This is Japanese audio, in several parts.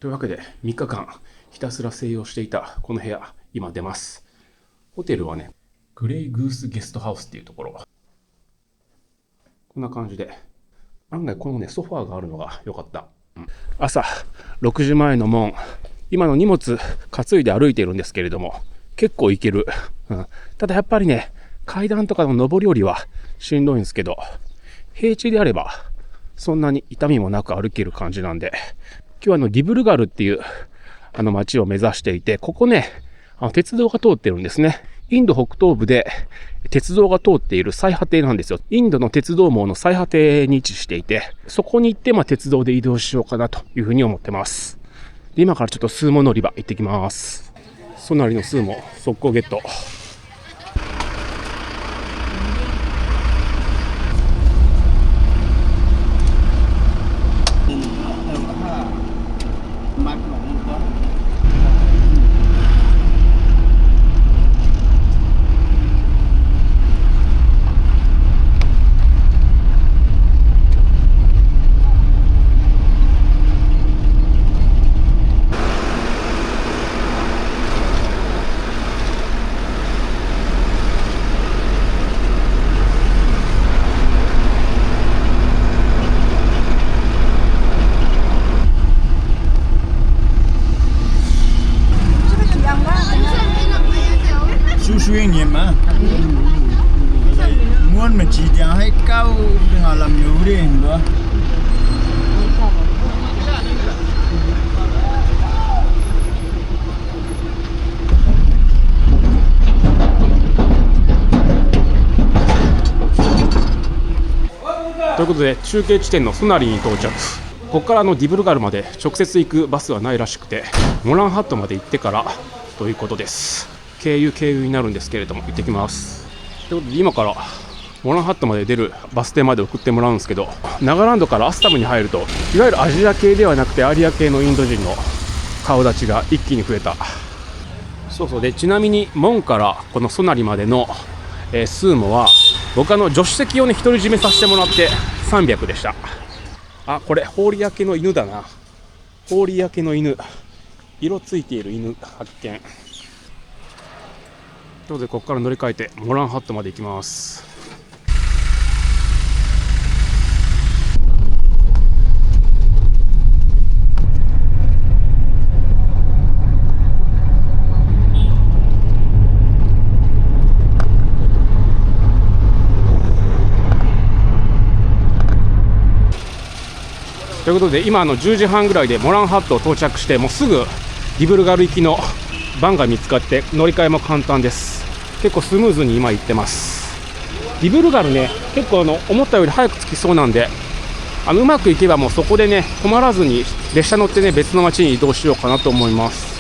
というわけで3日間ひたすら静養していたこの部屋、今出ます。ホテルはね、グレイグースゲストハウスっていうところ。こんな感じで、案外このねソファーがあるのが良かった。朝6時前の門、今の荷物担いで歩いているんですけれども、結構行ける。ただやっぱりね、階段とかの上り下りはしんどいんですけど、平地であればそんなに痛みもなく歩ける感じなんで、今日はディブルガルっていう町を目指していて、ここね、鉄道が通ってるんですね。インド北東部で鉄道が通っている最果てなんですよ。インドの鉄道網の最果てに位置していて、そこに行って鉄道で移動しようかなというふうに思ってます。で、今からちょっとスーモ乗り場行ってきます。ソナリのスーモ速攻ゲット。Muốn mà chỉ cho hay cao thì họ làm nhiều đi nữa. ということで、中継地点のソナリに到着。ここからディブルガルまで直接行くバスはないらしくて、モランハットまで行ってからということです。経由になるんですけれども、行ってきます。ということで、今からモランハットまで出るバス停まで送ってもらうんですけど、ナガランドからアスタムに入ると、いわゆるアジア系ではなくてアリア系のインド人の顔立ちが一気に増えた。そうで、ちなみに門からこのソナリまでの、スーモは僕助手席をね独り占めさせてもらって300でした。これホーリヤ系の犬だな。ホーリヤ系の犬、色ついている犬発見。ということで、ここから乗り換えてモランハットまで行きます。ということで、今10時半ぐらいでモランハットを到着して、もうすぐディブルガル行きのバンが見つかって、乗り換えも簡単です。結構スムーズに今行ってます。ディブルガルね、結構思ったより早く着きそうなんで、うまくいけばもうそこでね止まらずに列車乗ってね、別の街に移動しようかなと思います。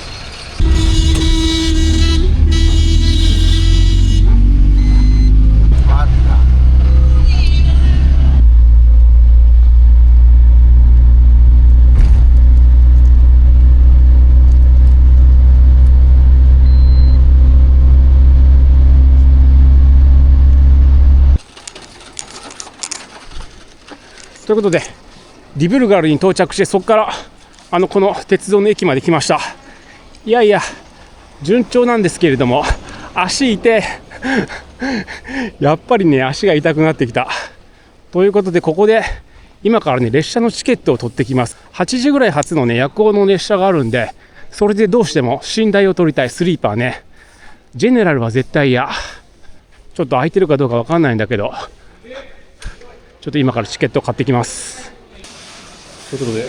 ということで、ディブルガルに到着して、そこからこの鉄道の駅まで来ました。いやいや順調なんですけれども、足痛いやっぱりね、足が痛くなってきた。ということで、ここで今からね列車のチケットを取ってきます。8時ぐらい発のね夜行の列車があるんで、それでどうしても寝台を取りたい。スリーパーね。ジェネラルは絶対嫌。ちょっと空いてるかどうかわかんないんだけど、ちょっと今からチケットを買ってきます。ということで、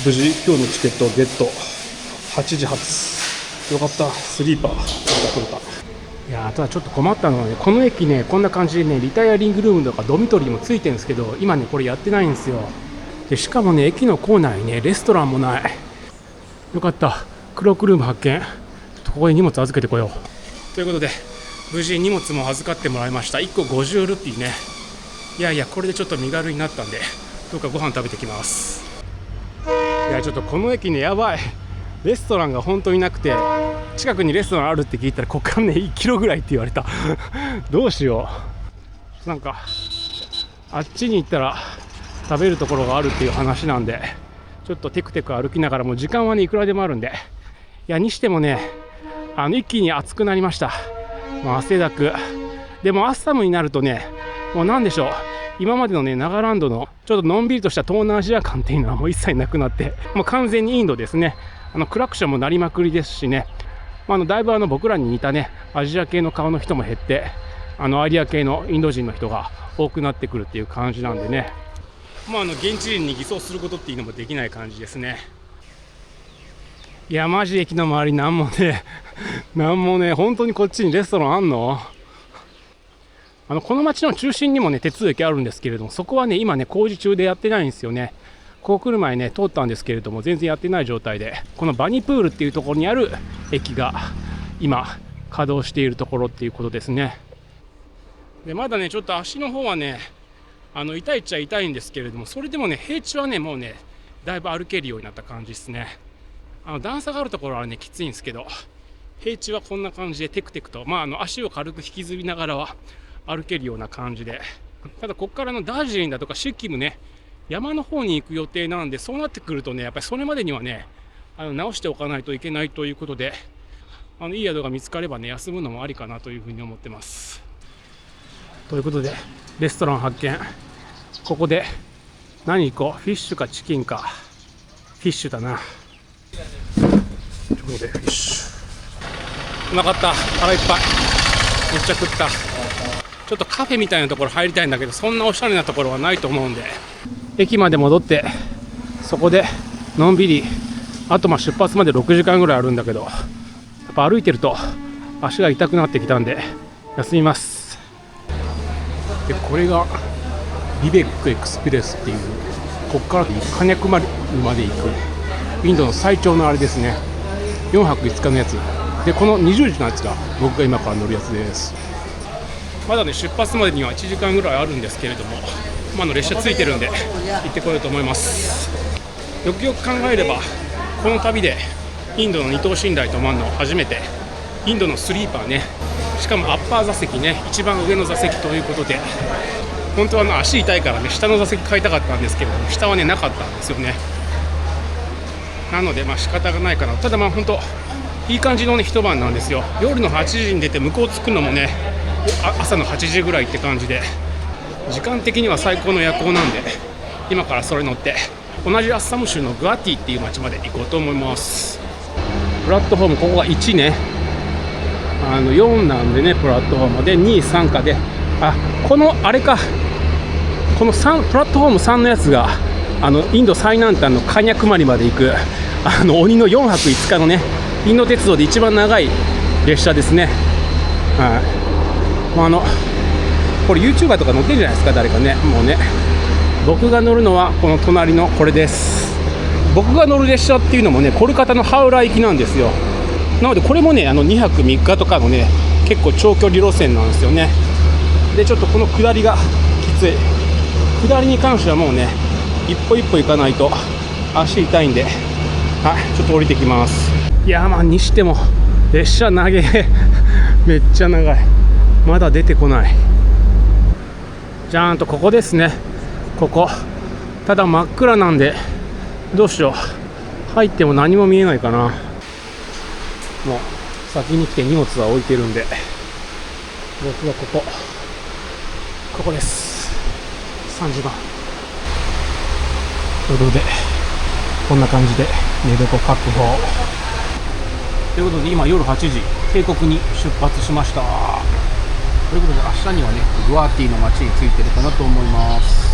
無事今日のチケットをゲット。8時発。よかった、スリーパー取れた。いやー、ただちょっと困ったのはね、この駅ね、こんな感じでね、リタイアリングルームとかドミトリーもついてるんですけど、今ねこれやってないんですよ。でしかもね、駅の構内にねレストランもない。よかった、クロークルーム発見。ちょっとここに荷物預けてこよう。ということで、無事荷物も預かってもらいました。1個50ルピーね。いやいや、これでちょっと身軽になったんで、どうかご飯食べてきます。いや、ちょっとこの駅ねやばい。レストランが本当になくて、近くにレストランあるって聞いたら、こっからね1キロぐらいって言われたどうしよう。なんかあっちに行ったら食べるところがあるっていう話なんで、ちょっとテクテク歩きながらも時間はねいくらでもあるんで、いやにしてもね一気に暑くなりました。もう汗だくでも朝寒になるとね、もうなんでしょう、今までのねナガランドのちょっとのんびりとした東南アジア感っていうのはもう一切なくなって、もう完全にインドですね。クラクションも鳴りまくりですしね、だいぶ僕らに似たねアジア系の顔の人も減って、アリア系のインド人の人が多くなってくるっていう感じなんでね、現地人に偽装することっていうのもできない感じですね。いやマジ駅の周りなんもね本当にこっちにレストランあんの？この町の中心にもね鉄道駅あるんですけれども、そこはね今ね工事中でやってないんですよね。こう来る前ね通ったんですけれども全然やってない状態で、このバニプールっていうところにある駅が今稼働しているところっていうことですね。でまだねちょっと足の方はね痛いっちゃ痛いんですけれども、それでもね平地はねもうねだいぶ歩けるようになった感じですね。段差があるところはねきついんですけど、平地はこんな感じでテクテクと、足を軽く引きずりながらは歩けるような感じで、ただここからのダージリンだとかシッキムね山の方に行く予定なんで、そうなってくるとねやっぱりそれまでにはね直しておかないといけないということで、いい宿が見つかればね休むのもありかなというふうに思ってます。ということでレストラン発見。ここで何行こう、フィッシュかチキンか。フィッシュだな。ということでフィッシュうまかった。腹いっぱい、めっちゃ食った。ちょっとカフェみたいなところ入りたいんだけど、そんなおしゃれなところはないと思うんで、駅まで戻ってそこでのんびり、あと出発まで6時間ぐらいあるんだけど、やっぱ歩いてると足が痛くなってきたんで休みます。でこれがビベックエクスプレスっていう、ここからカニャクマリまで行くインドの最長のあれですね。4泊5日のやつで、この20時のやつが僕が今から乗るやつです。まだね出発までには1時間ぐらいあるんですけれども、列車ついてるんで行ってこようと思います。よくよく考えればこの旅でインドの二等身大と回るの初めて。インドのスリーパーね、しかもアッパー座席ね、一番上の座席ということで、本当は足痛いからね下の座席買いたかったんですけれども、下はねなかったんですよね。なので仕方がないかな。ただ本当いい感じのね一晩なんですよ。夜の8時に出て向こう着くのもね朝の8時ぐらいって感じで、時間的には最高の夜行なんで、今からそれ乗って同じアッサム州のグアティっていう町まで行こうと思います。プラットフォーム、ここが1ね、4なんでね、プラットフォームで2、3かで、このあれか、この3プラットフォーム3のやつがインド最南端のカニャクマリまで行く鬼の4泊5日のねインド鉄道で一番長い列車ですね。はい、これ YouTuber とか乗ってるんじゃないですか、誰かね。もうね、僕が乗るのはこの隣のこれです。僕が乗る列車っていうのもねコルカタのハウラ行きなんですよ。なのでこれもね2泊3日とかのね結構長距離路線なんですよね。でちょっとこの下りがきつい。下りに関してはもうね一歩一歩行かないと足痛いんで、ちょっと降りてきます。いやにしても列車長えめっちゃ長い。まだ出てこない。じゃーんとここですね。ここただ真っ暗なんでどうしよう、入っても何も見えないかな。もう先に来て荷物は置いてるんで、僕はここです。3時間ということで、こんな感じで寝床確保ということで、今夜8時渓谷に出発しました。ということで明日にはねグアーティの街に着いてるかなと思います。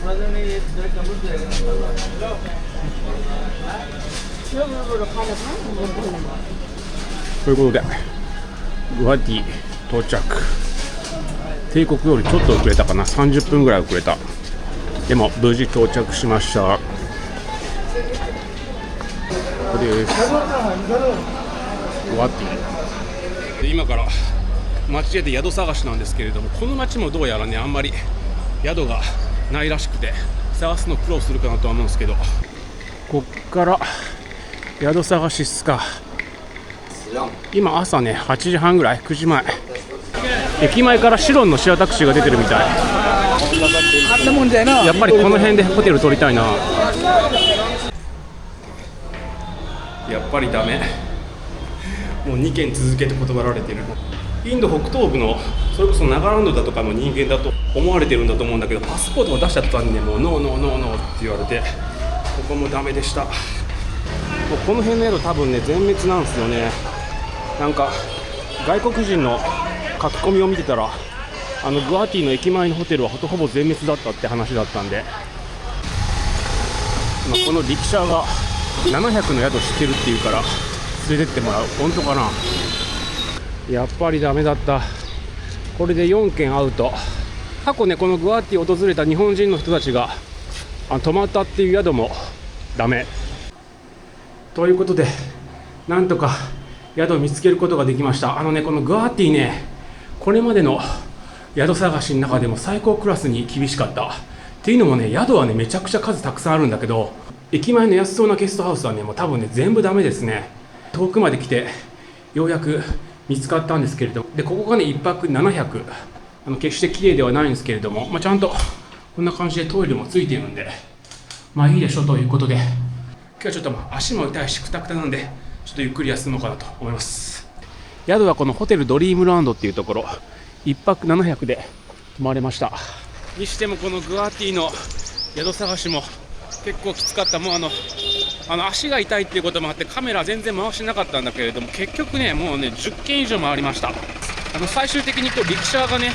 ということでグワティ到着。帝国よりちょっと遅れたかな、30分ぐらい遅れた。でも無事到着しました。これです。グワティで今から街で宿探しなんですけれども、この街もどうやらねあんまり宿がないらしくて探すの苦労するかなとは思うんですけど、こっから宿探しっすか。今朝ね8時半ぐらい、9時前、駅前からシロンのシェアタクシーが出てるみたい。やっぱりこの辺でホテル取りたいな。やっぱりダメ、もう2件続けて断られてる。インド北東部のそれこそナガランドだとかの人間だと思われてるんだと思うんだけど、パスポートを出した途端にねもうノーノーノーノーって言われて、ここもダメでした。もうこの辺の宿多分ね全滅なんですよね。なんか外国人の書き込みを見てたら、グワティの駅前のホテルはほぼ全滅だったって話だったんで、この力車が700の宿知ってるっていうから連れてってもらう。本当かな。やっぱりダメだった。これで4件アウト。過去ねこのグワティを訪れた日本人の人たちが泊まったっていう宿もダメということで、なんとか宿を見つけることができました。このグワティね、これまでの宿探しの中でも最高クラスに厳しかった。っていうのもね、宿はねめちゃくちゃ数たくさんあるんだけど、駅前の安そうなゲストハウスはねもう多分ね全部ダメですね。遠くまで来てようやく見つかったんですけれども、でここがね1泊700、決して綺麗ではないんですけれども、ちゃんとこんな感じでトイレもついているんでいいでしょということで、今日はちょっと足も痛いしくたくたなんでちょっとゆっくり休もうかなと思います。宿はこのホテルドリームランドっていうところ、1泊700で泊まれました。にしてもこのグワティの宿探しも結構きつかった。もう足が痛いっていうこともあってカメラ全然回してなかったんだけれども、結局ねもうね10件以上回りました。最終的に力車がね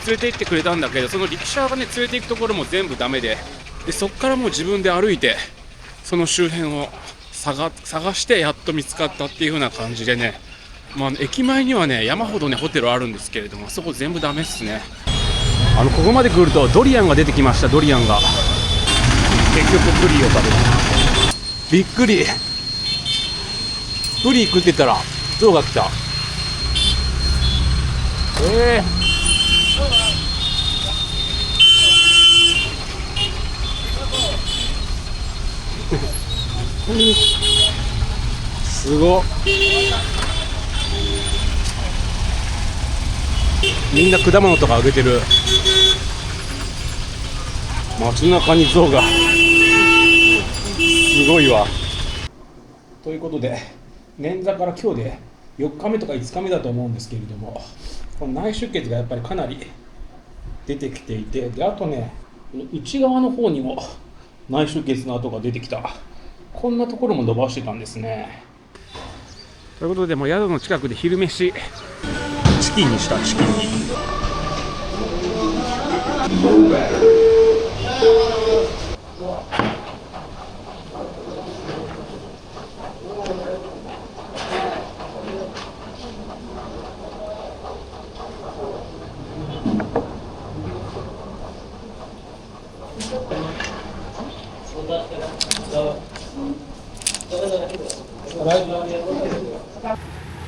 連れて行ってくれたんだけど、その力車がね連れて行くところも全部ダメで、そこからもう自分で歩いてその周辺を探してやっと見つかったっていう風な感じでね、駅前にはね山ほどねホテルあるんですけれども、そこ全部ダメっすね。ここまで来るとドリアンが出てきました。ドリアンが結局ブリを食べた。びっくり、ブリ食ってたら象が来た。すごっ、みんな果物とかあげてる。街中に象が、すごいわ。ということで捻挫から今日で4日目とか5日目だと思うんですけれども、この内出血がやっぱりかなり出てきていて、であとね内側の方にも内出血の跡が出てきた。こんなところも伸ばしてたんですね。ということでもう宿の近くで昼飯チキンにした。チキンに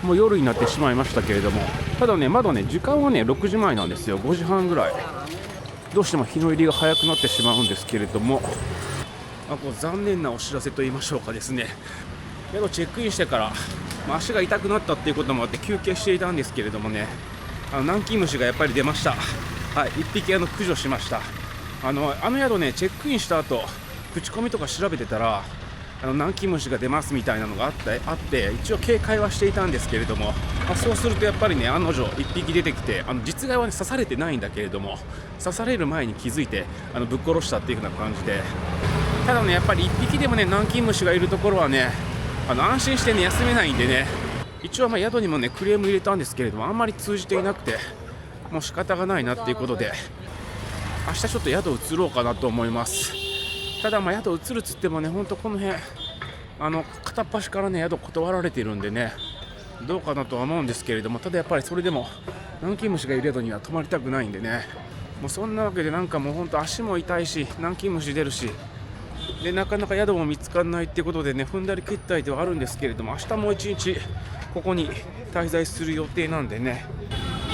もう夜になってしまいましたけれども、ただねまだね時間はね6時前なんですよ。5時半ぐらい。どうしても日の入りが早くなってしまうんですけれども、こう残念なお知らせと言いましょうかですね、宿チェックインしてから、足が痛くなったっていうこともあって休憩していたんですけれどもね、ナンキンムシがやっぱり出ました。はい、1匹駆除しました。宿ねチェックインした後口コミとか調べてたらナンキンムシが出ますみたいなのがあって一応警戒はしていたんですけれども、そうするとやっぱりね案の定1匹出てきて、実害は、ね、刺されてないんだけれども刺される前に気づいてぶっ殺したっていう風な感じで、ただねやっぱり1匹でもねナンキンムシがいるところはね安心してね休めないんでね、一応宿にもねクレーム入れたんですけれどもあんまり通じていなくて、もう仕方がないなっていうことで明日ちょっと宿移ろうかなと思います。ただ宿移るっつってもね、ほんとこの辺片っ端からね宿断られてるんでね、どうかなとは思うんですけれども、ただやっぱりそれでも南京虫がいる宿には泊まりたくないんでね、もうそんなわけでもうほんと足も痛いし、南京虫出るしで、なかなか宿も見つからないってことでね、踏んだり蹴ったりではあるんですけれども、明日もう一日ここに滞在する予定なんでね、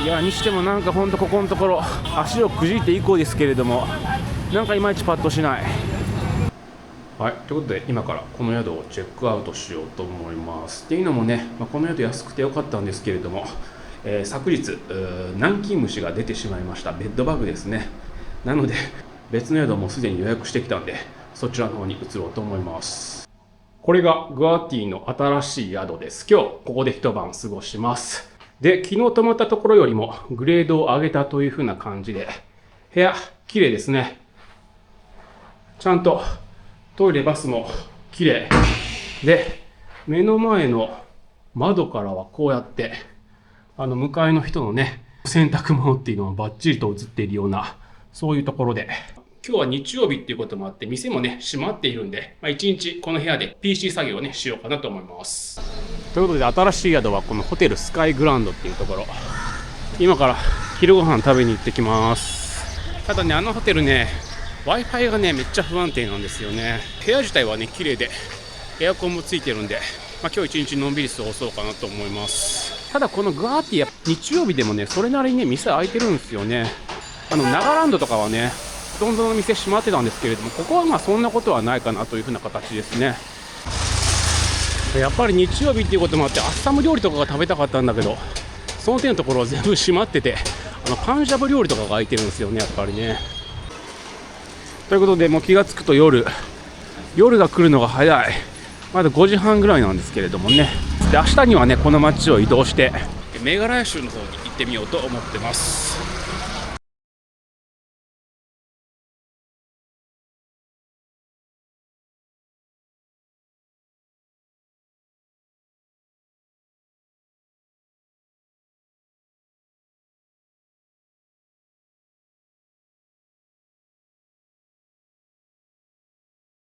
いやにしてもほんとここのところ足をくじいて以降ですけれども、いまいちパッとしない。はい、ということで今からこの宿をチェックアウトしようと思います。っていうのもね、この宿安くてよかったんですけれども、昨日南京虫が出てしまいました。ベッドバグですね。なので別の宿もすでに予約してきたんで、そちらの方に移ろうと思います。これがグアティの新しい宿です。今日ここで一晩過ごします。で、昨日泊まったところよりもグレードを上げたという風な感じで、部屋綺麗ですね。ちゃんとトイレバスも綺麗で、目の前の窓からはこうやって向かいの人のね洗濯物っていうのがバッチリと映っているような、そういうところで、今日は日曜日っていうこともあって店もね閉まっているんで、一日この部屋で PC 作業をねしようかなと思います。ということで新しい宿はこのホテルスカイグランドっていうところ、今から昼ご飯食べに行ってきます。ただね、ホテルねWi-Fi がねめっちゃ不安定なんですよね。部屋自体はね綺麗でエアコンもついてるんで、今日一日のんびり過ごそうかなと思います。ただこのグアーティア日曜日でもねそれなりにね店開いてるんですよね。ナガランドとかはねほとんどの店閉まってたんですけれども、ここはそんなことはないかなというふうな形ですね。やっぱり日曜日っていうこともあってアッサム料理とかが食べたかったんだけど、その点のところは全部閉まってて、パンジャブ料理とかが開いてるんですよね、やっぱりね。ということでもう気がつくと夜が来るのが早い。まだ5時半ぐらいなんですけれどもね。で明日にはねこの街を移動してメガラヤ州の方に行ってみようと思ってます。